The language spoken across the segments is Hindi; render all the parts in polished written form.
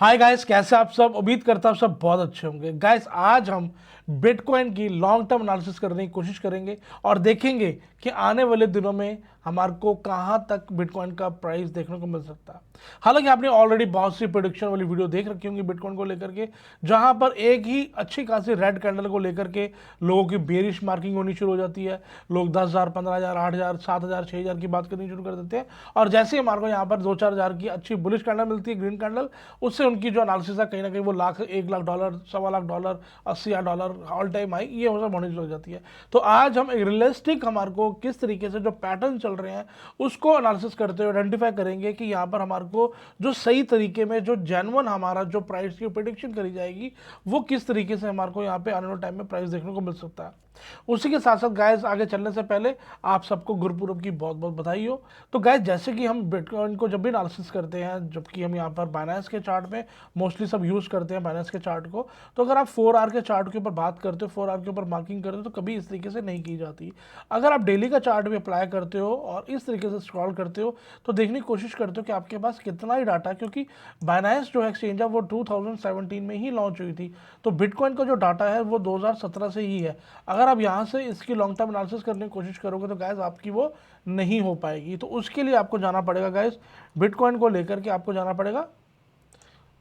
हाय गाइस, कैसे आप सब। उम्मीद करता हूँ सब बहुत अच्छे होंगे। गाइस आज हम बिटकॉइन की लॉन्ग टर्म एनालिसिस करने की कोशिश करेंगे और देखेंगे कि आने वाले दिनों में हमारे को कहाँ तक बिटकॉइन का प्राइस देखने को मिल सकता है। हालांकि आपने ऑलरेडी बहुत सी प्रोडिक्शन वाली वीडियो देख रखी होंगी बिटकॉइन को लेकर के, जहां पर एक ही अच्छी खासी रेड कैंडल को लेकर के लोगों की बेरिश मार्किंग होनी शुरू हो जाती है। लोग 10,000, 15,000, 8,000, 7,000, 6,000 की बात करनी शुरू कर देते हैं और जैसे ही हमारे को यहाँ पर 2-4 हज़ार की अच्छी बुलिश कैंडल मिलती है, ग्रीन कैंडल, उससे उनकी जो एनालिसिस है कहीं ना कहीं वो लाख, $1,00,000, $1,25,000, $80,000 ऑल टाइम हाई ये मतलब होने लग जाती है। तो आज हम एक रियलिस्टिक हमारे को किस तरीके से जो पैटर्न चल रहे हैं उसको एनालिसिस करते हुए आइडेंटिफाई करेंगे कि यहाँ पर हमारे को जो सही तरीके में जो जेन्युइन हमारा जो प्राइस की प्रेडिक्शन करी जाएगी वो किस तरीके से हमारे को यहाँ पे आने वाले टाइम में प्राइस देखने को मिल सकता है। उसी के साथ साथ गाइस आगे चलने से पहले आप सबको गुरुपुरब की बहुत बहुत बधाई हो। तो गाइस जैसे कि हम बिटकॉइन को जब भी एनालिसिस करते हैं, जबकि हम यहाँ पर बाइनेंस के चार्ट में मोस्टली सब यूज़ करते हैं बाइनेंस के चार्ट को, तो अगर आप 4 आवर के चार्ट के ऊपर बात करते हो, 4 आवर के ऊपर मार्किंग करते हो, तो कभी इस तरीके से नहीं की जाती। अगर आप डेली का चार्ट भी अप्लाई करते हो और इस तरीके से स्क्रॉल करते हो तो देखने की कोशिश करते हो कि आपके पास कितना ही डाटा है, क्योंकि बाइनेंस जो एक्सचेंज है वो 2017 में ही लॉन्च हुई थी। तो बिटकॉइन का जो डाटा है वो 2017 से ही है। अगर आप यहाँ से इसकी लॉन्ग टर्म एनालिसिस करने की कोशिश करोगे तो गैस आपकी वो नहीं हो पाएगी। तो उसके लिए आपको जाना पड़ेगा गैस, बिटकॉइन को लेकर के आपको जाना पड़ेगा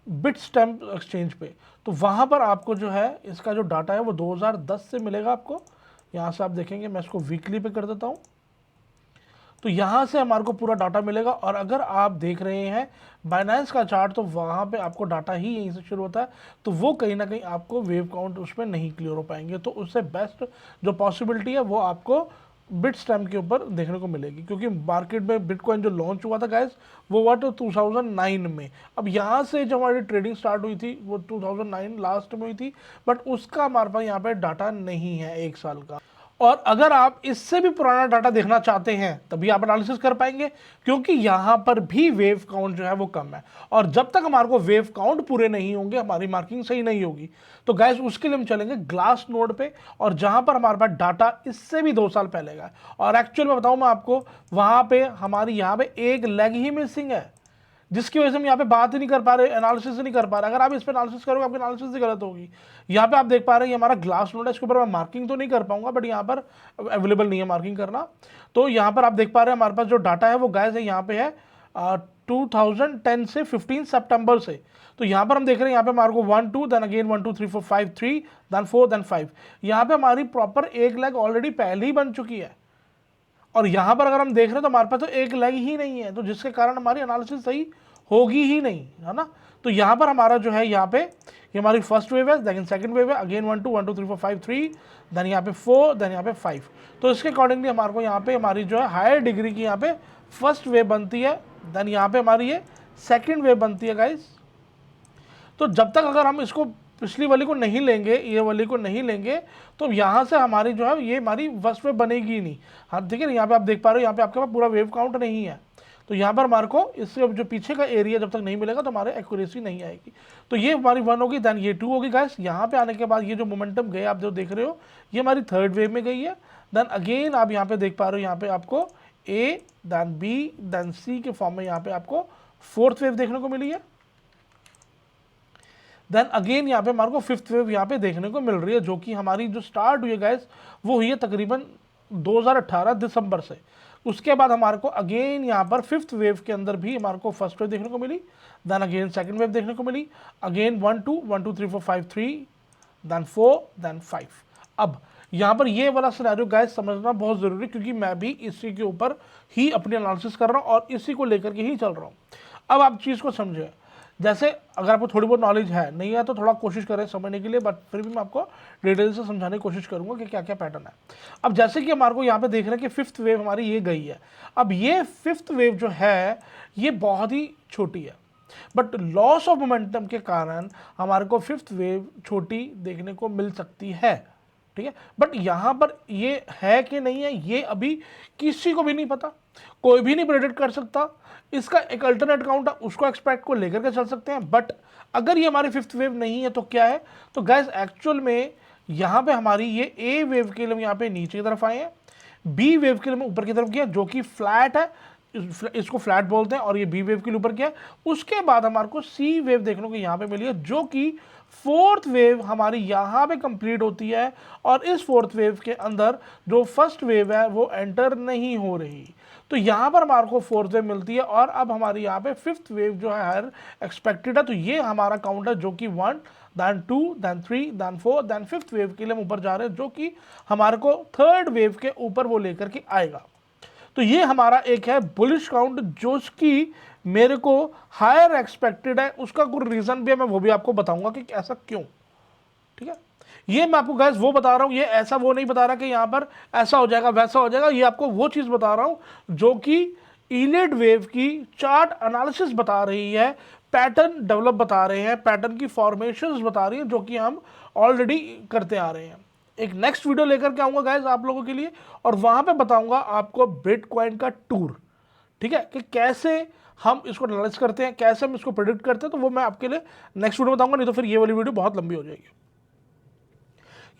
बिटस्टैम्प एक्सचेंज पे। तो वहाँ पर आपको जो है इसका जो डाटा है वो 2010 से मिलेगा आपको। यहाँ से आप देखेंगे, मैं इसको वीकली पे कर देता हूँ, तो यहाँ से हमारे को पूरा डाटा मिलेगा। और अगर आप देख रहे हैं बाइनेंस का चार्ट तो वहाँ पे आपको डाटा ही यहीं से शुरू होता है, तो वो कहीं ना कहीं आपको वेव काउंट उसमें नहीं क्लियर हो पाएंगे। तो उससे बेस्ट जो पॉसिबिलिटी है वो आपको बिट स्टैम्प के ऊपर देखने को मिलेगी, क्योंकि मार्केट में बिटकॉइन जो लॉन्च हुआ था गाइस वो हुआ तो 2009 में। अब यहाँ से जब हमारी ट्रेडिंग स्टार्ट हुई थी वो 2009 लास्ट में हुई थी, बट उसका हमारे पास यहाँ पे डाटा नहीं है 1 साल का। और अगर आप इससे भी पुराना डाटा देखना चाहते हैं तभी आप एनालिसिस कर पाएंगे, क्योंकि यहां पर भी वेव काउंट जो है वो कम है। और जब तक हमारे को वेव काउंट पूरे नहीं होंगे हमारी मार्किंग सही नहीं होगी। तो गैस उसके लिए हम चलेंगे ग्लास नोड पे, और जहां पर हमारे पास डाटा इससे भी 2 साल पहले का है। और एक्चुअल में बताऊं मैं आपको, वहां पे हमारी यहां पे एक लेग ही मिसिंग है, जिसकी वजह से हम यहाँ पे बात ही नहीं कर पा रहे, एनालिसिस नहीं कर पा रहे। अगर आप इस पे एनालिसिस करोगे आपकी एनालिसिस ही गलत होगी। यहाँ पे आप देख पा रहे हैं ये हमारा ग्लास नोड है, इसके ऊपर मैं मार्किंग तो नहीं कर पाऊंगा, बट यहाँ पर अवेलेबल नहीं है मार्किंग करना। तो यहाँ पर आप देख पा रहे हैं हमारे पास जो डाटा है वो गाइस है यहाँ पे है 2010 से 15 सितंबर से। तो यहाँ पर हम देख रहे हैं यहाँ पे हमारे को 1 2 देन अगेन 1 2 3 4 5 3 देन 4 देन 5। यहाँ पे हमारी प्रॉपर एक लेग ऑलरेडी पहले ही बन चुकी है। और यहाँ पर अगर हम देख रहे हैं तो हमारे पास तो एक लेग ही नहीं है, तो जिसके कारण हमारी एनालिसिस सही होगी ही नहीं, है ना। तो यहाँ पर हमारा जो है यहाँ पे ये हमारी फर्स्ट वेव है, देन सेकंड वेव है, अगेन 1 2 1 2 3 4 5 3, देन यहाँ पे 4, देन यहाँ पे 5। तो इसके अकॉर्डिंगली हमारे को यहाँ पे हमारी जो है हायर डिग्री की यहाँ पे फर्स्ट वेव बनती है, देन यहाँ पे हमारी ये सेकेंड वेव बनती है गाइस। तो जब तक अगर हम इसको पिछली वाली को नहीं लेंगे, ये वाली को नहीं लेंगे, तो यहाँ से हमारी जो है ये हमारी फर्स्ट वेव बनेगी ही नहीं। हाँ ठीक है ना, यहाँ पे आप देख पा रहे हो यहाँ पे आपके पास पूरा वेव काउंट नहीं है। तो यहाँ पर हमारे को इससे जो पीछे का एरिया जब तक नहीं मिलेगा तो हमारे एक्यूरेसी नहीं आएगी। तो ये हमारी 1 होगी, देन ये 2 होगी गाइस। यहाँ पे आने के बाद ये जो मोमेंटम गए आप जो देख रहे हो ये हमारी थर्ड वेव में गई है। देन अगेन आप यहाँ पे देख पा रहे हो यहाँ पे आपको ए, देन बी, देन सी के फॉर्म में यहाँ पे आपको फोर्थ वेव देखने को मिली है। देन अगेन यहाँ पे हमारे को फिफ्थ वेव यहाँ पे देखने को मिल रही है, जो कि हमारी जो स्टार्ट हुई है गाइस वो हुई है तकरीबन 2018 दिसंबर से। उसके बाद हमारे को अगेन यहाँ पर फिफ्थ वेव के अंदर भी हमारे को फर्स्ट वेव देखने को मिली, देन अगेन सेकंड वेव देखने को मिली, अगेन 1 2 1 2 3 4 5 3, देन 4, देन 5। अब यहाँ पर ये वाला सिनेरियो गाइस समझना बहुत ज़रूरी है, क्योंकि मैं भी इसी के ऊपर ही अपनी एनालिसिस कर रहा हूँ और इसी को लेकर के ही चल रहा हूँ। अब आप चीज़ को समझे, जैसे अगर आपको थोड़ी बहुत नॉलेज है, नहीं है तो थोड़ा कोशिश करें समझने के लिए, बट फिर भी मैं आपको डिटेल से समझाने की कोशिश करूंगा कि क्या क्या पैटर्न है। अब जैसे कि हमारे को यहाँ पे देख रहे हैं कि फिफ्थ वेव हमारी ये गई है। अब ये फिफ्थ वेव जो है ये बहुत ही छोटी है, बट लॉस ऑफ मोमेंटम के कारण हमारे को फिफ्थ वेव छोटी देखने को मिल सकती है, ठीक है। बट यहाँ पर ये है कि नहीं है ये अभी किसी को भी नहीं पता, कोई भी नहीं प्रेडिक्ट कर सकता। इसका एक अल्टरनेट काउंट है, उसको एक्सपेक्ट को लेकर के चल सकते हैं। बट अगर ये हमारी फिफ्थ वेव नहीं है तो क्या है, तो गैस एक्चुअल में यहाँ पे हमारी ये ए वेव के लिए हम यहाँ पे नीचे की तरफ आए हैं, बी वेव के लिए हम ऊपर की तरफ गया जो कि फ्लैट है, इसको फ्लैट बोलते हैं और ये बी वेव के ऊपर क्या है। उसके बाद हमारे को सी वेव देखने को यहाँ पे मिली है, जो कि फोर्थ वेव हमारी यहाँ पे कंप्लीट होती है और इस फोर्थ वेव के अंदर जो फर्स्ट वेव है वो एंटर नहीं हो रही। तो यहाँ पर हमारे को फोर्थ वेव मिलती है और अब हमारी यहाँ पे फिफ्थ वेव जो है हायर एक्सपेक्टेड है। तो ये हमारा काउंट है जो कि 1 then 2 then 3 then 4 then fifth wave के लिए हम ऊपर जा रहे हैं, जो कि हमारे को थर्ड वेव के ऊपर वो लेकर के आएगा। तो ये हमारा एक है बुलिश काउंट जो कि मेरे को हायर एक्सपेक्टेड है। उसका कुछ रीजन भी है, मैं वो भी आपको बताऊंगा कि ऐसा क्यों। ठीक है, ये मैं आपको गाइस वो बता रहा हूं, ये ऐसा वो नहीं बता रहा कि यहां पर ऐसा हो जाएगा वैसा हो जाएगा। ये आपको वो चीज बता रहा हूं जो कि इलियड वेव की चार्ट एनालिसिस बता रही है, पैटर्न डेवलप बता रहे हैं, पैटर्न की फॉर्मेशंस बता रही है, जो कि हम ऑलरेडी करते आ रहे हैं। एक नेक्स्ट वीडियो लेकर के आऊंगा गाइस आप लोगों के लिए और वहां पे बताऊंगा आपको बिटकॉइन का टूर। ठीक है, कि कैसे हम इसको एनालाइज करते हैं, कैसे हम इसको प्रेडिक्ट करते हैं, तो वो मैं आपके लिए नेक्स्ट वीडियो बताऊंगा, नहीं तो फिर ये वाली वीडियो बहुत लंबी हो जाएगी।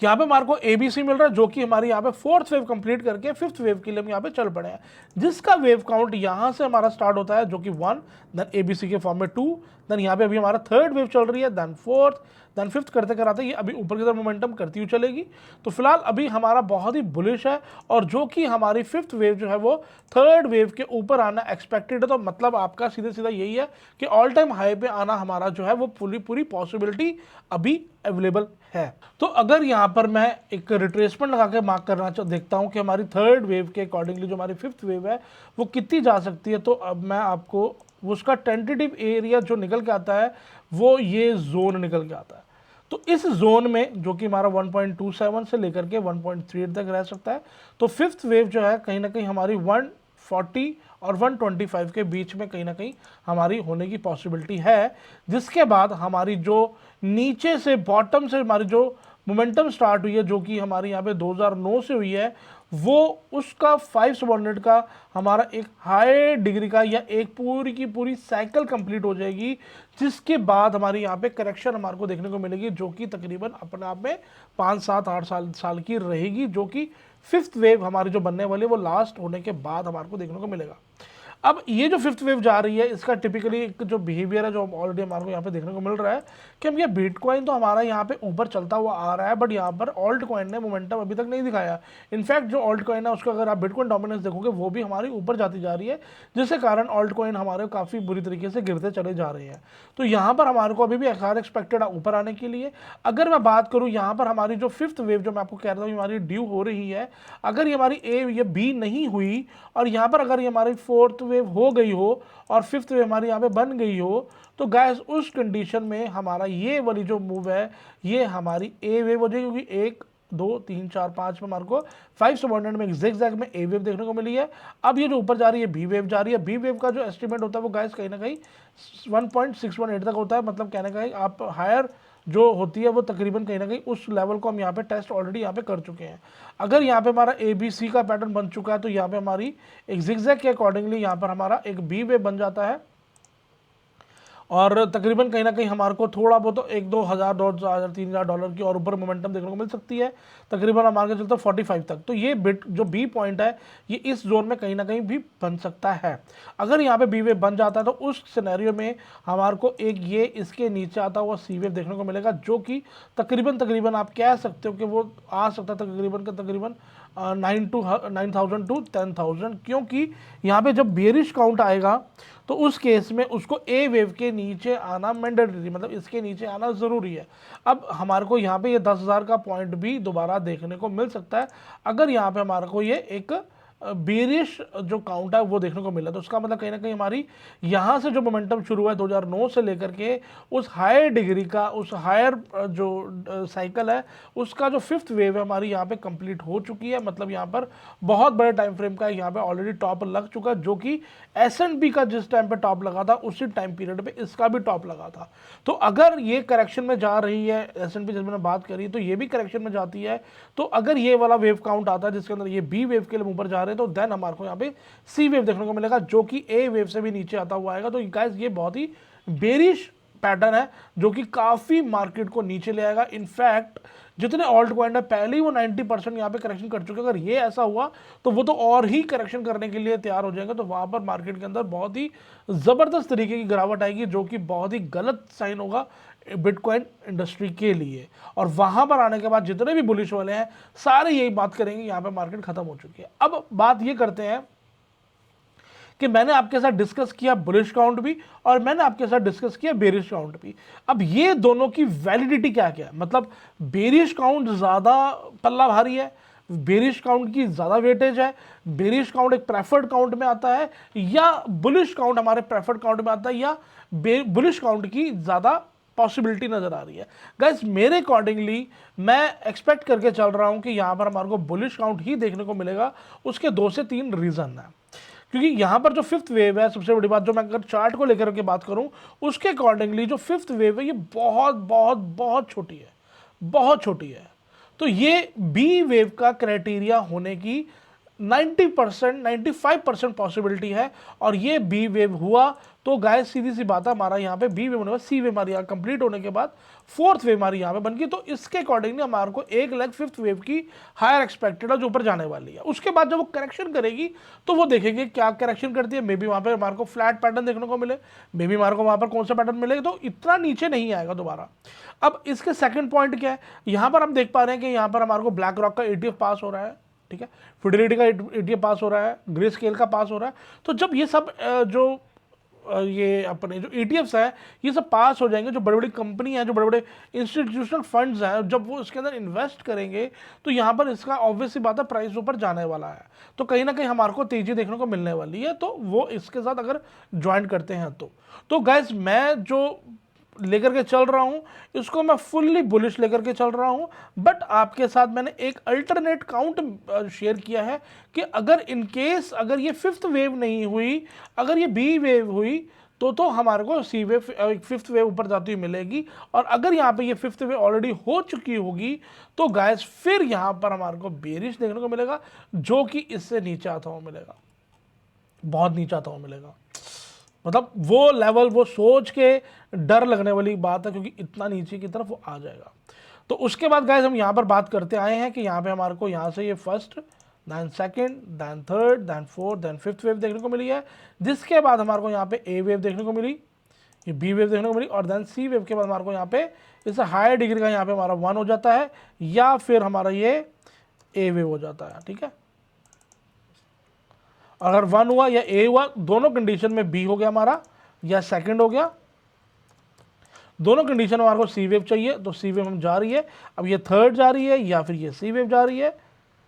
यहाँ पे हमारे को एबीसी मिल रहा है, जो कि हमारी यहाँ पे फोर्थ वेव कंप्लीट करके फिफ्थ वेव के लिए हम यहाँ पे चल पड़े हैं, जिसका वेव काउंट यहाँ से हमारा स्टार्ट होता है, जो कि 1, देन एबीसी के फॉर्म में 2, देन यहाँ पे अभी हमारा थर्ड वेव चल रही है, देन फोर्थ, देन फिफ्थ करते कराते ये अभी ऊपर की तरफ मोमेंटम करती हुई चलेगी। तो फिलहाल अभी हमारा बहुत ही बुलिश है और जो कि हमारी फिफ्थ वेव जो है वो थर्ड वेव के ऊपर आना एक्सपेक्टेड है। तो मतलब आपका सीधे सीधा यही है कि ऑल टाइम हाई पे आना हमारा जो है वो पूरी पॉसिबिलिटी अभी अवेलेबल है। तो अगर यहाँ पर मैं एक रिट्रेसमेंट लगा के मार्क करना देखता हूँ कि हमारी थर्ड वेव के अकॉर्डिंगली जो हमारी फिफ्थ वेव है वो कितनी जा सकती है, तो अब मैं आपको उसका टेंटेटिव एरिया जो निकल के आता है वो ये जोन निकल के आता है। तो इस जोन में जो कि हमारा 1.27 से लेकर के 1.38 तक रह सकता है। तो फिफ्थ वेव जो है कहीं ना कहीं हमारी 140 और 125 के बीच में कहीं ना कहीं हमारी होने की पॉसिबिलिटी है, जिसके बाद हमारी जो नीचे से बॉटम से हमारी जो मोमेंटम स्टार्ट हुई है, जो कि हमारी यहाँ पे 2009 से हुई है, वो उसका 5 सबऑर्डिनेट का हमारा एक हाई डिग्री का या एक पूरी की पूरी साइकिल कंप्लीट हो जाएगी, जिसके बाद हमारी यहाँ पे करेक्शन हमारे को देखने को मिलेगी, जो कि तकरीबन अपने आप में 5, 7, 8 साल की रहेगी, जो कि फिफ्थ वेव हमारी जो बनने वाली है वो लास्ट होने के बाद हमारे को देखने को मिलेगा। अब ये जो फिफ्थ वेव जा रही है इसका टिपिकली एक जो बिहेवियर है जो ऑलरेडी हमारे को यहाँ पे देखने को मिल रहा है कि हम ये बिटकॉइन तो हमारा यहाँ पे ऊपर चलता हुआ आ रहा है, बट यहाँ पर ऑल्ट कॉइन ने मोमेंटम अभी तक नहीं दिखाया। इनफैक्ट जो ऑल्ट कॉइन है उसका अगर आप बिटकॉइन डोमिनेंस देखोगे वो भी हमारी ऊपर जाती जा रही है, जिसके कारण ऑल्ट कॉइन हमारे काफ़ी बुरी तरीके से गिरते चले जा रहे हैं। तो यहाँ पर हमारे को अभी भी आकार एक्सपेक्टेड है ऊपर आने के लिए। अगर मैं बात करूँ यहाँ पर हमारी जो फिफ्थ वेव जो मैं आपको कह रहा हूँ हमारी ड्यू हो रही है, अगर ये हमारी ए या बी नहीं हुई और यहाँ पर अगर ये हमारी फोर्थ वेव हो गई हो और फिफ्थ वेव हमारी यहाँ पे बन गई हो, तो गैस उस कंडीशन में हमारा ये वाली जो मूव है ये हमारी ए वेव हो जाएगी, क्योंकि 1, 2, 3, 4, 5 में हमारे को 5 सबऑर्डिनेट में zigzag में ए वेव देखने को मिली है। अब ये जो ऊपर जा रही है बी वेव जा रही है, बी वेव का जो एस्टिमेट होता है वो गैस कहीं ना कहीं 1.618 तक होता है। मतलब कहने का आप हायर जो होती है वो तकरीबन कहीं ना कहीं उस लेवल को हम यहाँ पे टेस्ट ऑलरेडी यहाँ पे कर चुके हैं। अगर यहाँ पे हमारा ए बी सी का पैटर्न बन चुका है तो यहाँ पे हमारी एक zigzag के अकॉर्डिंगली यहाँ पर हमारा एक बी वेव बन जाता है और तकरीबन कहीं ना कहीं हमारे को थोड़ा बहुत 1-2 हज़ार, 2,000, 3,000 डॉलर की और ऊपर मोमेंटम देखने को मिल सकती है, तकरीबन हमारे चलते 45 तक। तो ये बिट जो बी पॉइंट है ये इस जोन में कहीं ना कहीं भी बन सकता है। अगर यहाँ पे बी वेव बन जाता है तो उस सिनेरियो में हमारे को एक ये इसके नीचे आता हुआ सी वेव देखने को मिलेगा, जो कि तकरीबन आप कह सकते हो कि वो आ सकता है तकरीबन 9,000 टू 10,000, क्योंकि यहाँ पे जब बेरिश काउंट आएगा तो उस केस में उसको ए वेव के नीचे आना मैंडेटरी, मतलब इसके नीचे आना ज़रूरी है। अब हमारे को यहाँ पे ये 10,000 का पॉइंट भी दोबारा देखने को मिल सकता है अगर यहाँ पे हमारे को ये एक बेरिश जो काउंट है वो देखने को मिला। तो उसका मतलब कहीं ना कहीं हमारी यहाँ से जो मोमेंटम शुरू हुआ है 2009 से लेकर के उस हायर डिग्री का, उस हायर जो साइकिल है उसका जो फिफ्थ वेव है हमारी यहाँ पे कंप्लीट हो चुकी है। मतलब यहाँ पर बहुत बड़े टाइम फ्रेम का यहाँ पे ऑलरेडी टॉप लग चुका है, जो कि S&P का जिस टाइम पे टॉप लगा था उसी टाइम पीरियड पे इसका भी टॉप लगा था। तो अगर ये करेक्शन में जा रही है S&P, जब मैंने बात करी तो ये भी करेक्शन में जाती है, तो अगर ये वाला वेव काउंट आता है जिसके अंदर ये बी वेव के लिए ऊपर जा रहे हैं तो देन हमारे को यहाँ पे सी वेव देखने को मिलेगा, जो कि ए वेव से भी नीचे आता हुआ आएगा। तो गाइस ये बहुत ही बेरिश पैटर्न है जो कि काफ़ी मार्केट को नीचे ले आएगा। इनफैक्ट जितने ऑल्ट कॉइन है पहले ही वो 90% यहाँ पे करेक्शन कर चुके हैं। अगर ये ऐसा हुआ तो वो तो और ही करेक्शन करने के लिए तैयार हो जाएंगे, तो वहाँ पर मार्केट के अंदर बहुत ही ज़बरदस्त तरीके की गिरावट आएगी, जो कि बहुत ही गलत साइन होगा बिटकॉइन इंडस्ट्री के लिए। और वहाँ पर आने के बाद जितने भी बुलिश वाले हैं सारे यही बात करेंगे यहाँ पे मार्केट खत्म हो चुकी है। अब बात ये करते हैं कि मैंने आपके साथ डिस्कस किया बुलिश काउंट भी और मैंने आपके साथ डिस्कस किया बेरिश काउंट भी। अब ये दोनों की वैलिडिटी क्या क्या है, मतलब बेरिश काउंट ज़्यादा पल्ला भारी है, बेरिश काउंट की ज़्यादा वेटेज है, बेरिश काउंट एक प्रेफर्ड काउंट में आता है, या बुलिश काउंट हमारे प्रेफर्ड काउंट में आता है, या बुलिश काउंट की ज़्यादा पॉसिबिलिटी नज़र आ रही है। गाइस मेरे अकॉर्डिंगली मैं एक्सपेक्ट करके चल रहा हूं कि यहां पर हमारे को बुलिश काउंट ही देखने को मिलेगा। उसके 2 से 3 रीज़न है, क्योंकि यहाँ पर जो फिफ्थ वेव है, सबसे बड़ी बात जो मैं अगर चार्ट को लेकर के बात करूँ उसके अकॉर्डिंगली जो फिफ्थ वेव है ये बहुत बहुत बहुत छोटी है, बहुत छोटी है। तो ये बी वेव का क्राइटेरिया होने की 90% 95% पॉसिबिलिटी है, और ये बी वेव हुआ तो गाइस सीधी सी बात है हमारा यहाँ पे बी वेव होने के बाद सी वेव हमारी यहाँ कंप्लीट होने के बाद फोर्थ वेव हमारी यहाँ पे बन गई। तो इसके अकॉर्डिंगली हमारे को 1 लाख फिफ्थ वेव की हायर एक्सपेक्टेड है जो ऊपर जाने वाली है। उसके बाद जब वो करेक्शन करेगी तो वो देखेंगे क्या करेक्शन करती है, मे बी वहाँ पे हमारे को फ्लैट पैटर्न देखने को मिले, मे बी हमारे को वहाँ पर कौन सा पैटर्न मिलेगा, तो इतना नीचे नहीं आएगा दोबारा। अब इसके सेकंड पॉइंट क्या है, यहाँ पर हम देख पा रहे हैं कि यहाँ पर हमारे को ब्लैक रॉक का ETF पास हो रहा है, ठीक है, फिडेलिटी का ETF पास हो रहा है, ग्रे स्केल का पास हो रहा है। तो जब ये सब जो ये अपने जो ETFs है ये सब पास हो जाएंगे, जो बड़ी बड़ी कंपनी है, जो बड़े बड़े इंस्टीट्यूशनल फंड्स हैं, जब वो इसके अंदर इन्वेस्ट करेंगे तो यहाँ पर इसका ऑब्वियस सी बात है प्राइस ऊपर जाने वाला है, तो कहीं ना कहीं हमारे को तेजी देखने को मिलने वाली है। तो वो इसके साथ अगर ज्वाइन करते हैं तो गाइस मैं जो लेकर के चल रहा हूं इसको मैं फुल्ली बुलिश लेकर के चल रहा हूं। बट आपके साथ मैंने एक अल्टरनेट काउंट शेयर किया है कि अगर इन केस अगर ये फिफ्थ वेव नहीं हुई, अगर ये बी वेव हुई तो हमारे को सी वेव फिफ्थ वेव ऊपर जाती हुई मिलेगी। और अगर यहाँ पे ये फिफ्थ वेव ऑलरेडी हो चुकी होगी तो गाइस फिर यहाँ पर हमारे को बेरिश देखने को मिलेगा, जो कि इससे नीचे आता हुआ मिलेगा, बहुत नीचे आता हुआ मिलेगा। मतलब वो लेवल, वो सोच के डर लगने वाली बात है, क्योंकि इतना नीचे की तरफ वो आ जाएगा। तो उसके बाद गाइस हम यहाँ पर बात करते आए हैं कि यहाँ पे हमारे को यहाँ से ये first, then second, then third, then fourth, then fifth wave देखने को मिली है, जिसके बाद हमारे को यहाँ पे ए वेव देखने को मिली, ये बी वेव देखने को मिली, और दैन सी वेव के बाद हमारे को यहाँ पे इससे हायर डिग्री का यहाँ पे हमारा 1 हो जाता है, या फिर हमारा ये ए वेव हो जाता है, ठीक है। अगर 1 हुआ या ए हुआ, दोनों कंडीशन में बी हो गया हमारा या सेकंड हो गया, दोनों कंडीशन में हमारे को सी वेव चाहिए तो सी वेव हम जा रही है। अब ये थर्ड जा रही है या फिर ये सी वेव जा रही है,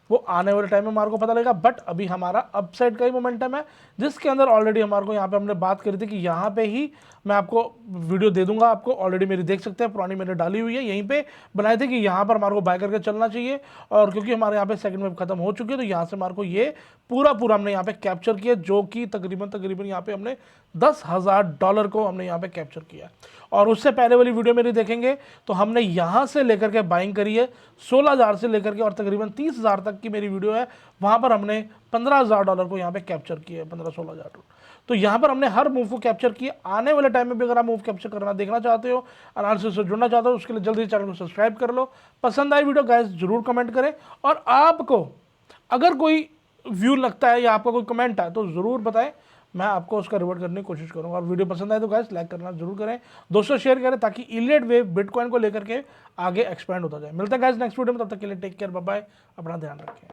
वो आने वाले टाइम में हमारे को पता लगेगा। बट अभी हमारा अपसाइड का ही मोमेंटम है, जिसके अंदर ऑलरेडी हमारे को यहाँ पे हमने बात करी थी कि यहाँ पे ही मैं आपको वीडियो दे दूंगा, आपको ऑलरेडी मेरी देख सकते हैं, पुरानी मैंने डाली हुई है, यहीं पे बनाए थे कि यहाँ पर हमारे को बाय करके चलना चाहिए। और क्योंकि हमारे यहाँ पे सेकंड वेव खत्म हो चुकी है तो यहाँ से हमारे को ये पूरा हमने यहाँ पे कैप्चर किया, जो कि तकरीबन यहाँ पे हमने $10,000 को हमने यहाँ पे कैप्चर किया। और उससे पहले वाली वीडियो मेरी देखेंगे तो हमने यहाँ से लेकर के बाइंग करी है 16,000 से लेकर के और तकरीबन 30,000 तक की मेरी वीडियो है, वहाँ पर हमने $15,000 को यहाँ पे कैप्चर किया है, 15-16,000। तो यहाँ पर हमने हर मूव को कैप्चर किया। आने वाले टाइम में भी अगर आप मूव कैप्चर करना देखना चाहते हो, एनालिसिस से जुड़ना चाहते हो, उसके लिए जल्दी चैनल को सब्सक्राइब कर लो। पसंद आई वीडियो गाइस जरूर कमेंट करें, और आपको अगर कोई व्यू लगता है या आपका कोई कमेंट है तो ज़रूर बताएं, मैं आपको उसका रिवर्ट करने की कोशिश करूंगा। और वीडियो पसंद आए तो गाइस लाइक करना जरूर करें, दोस्तों शेयर करें, ताकि इलियट वेव बिटकॉइन को लेकर के आगे एक्सपेंड होता जाए। मिलते हैं गाइस नेक्स्ट वीडियो में, तब तक के लिए टेक केयर, बाय बाय, अपना ध्यान रखें।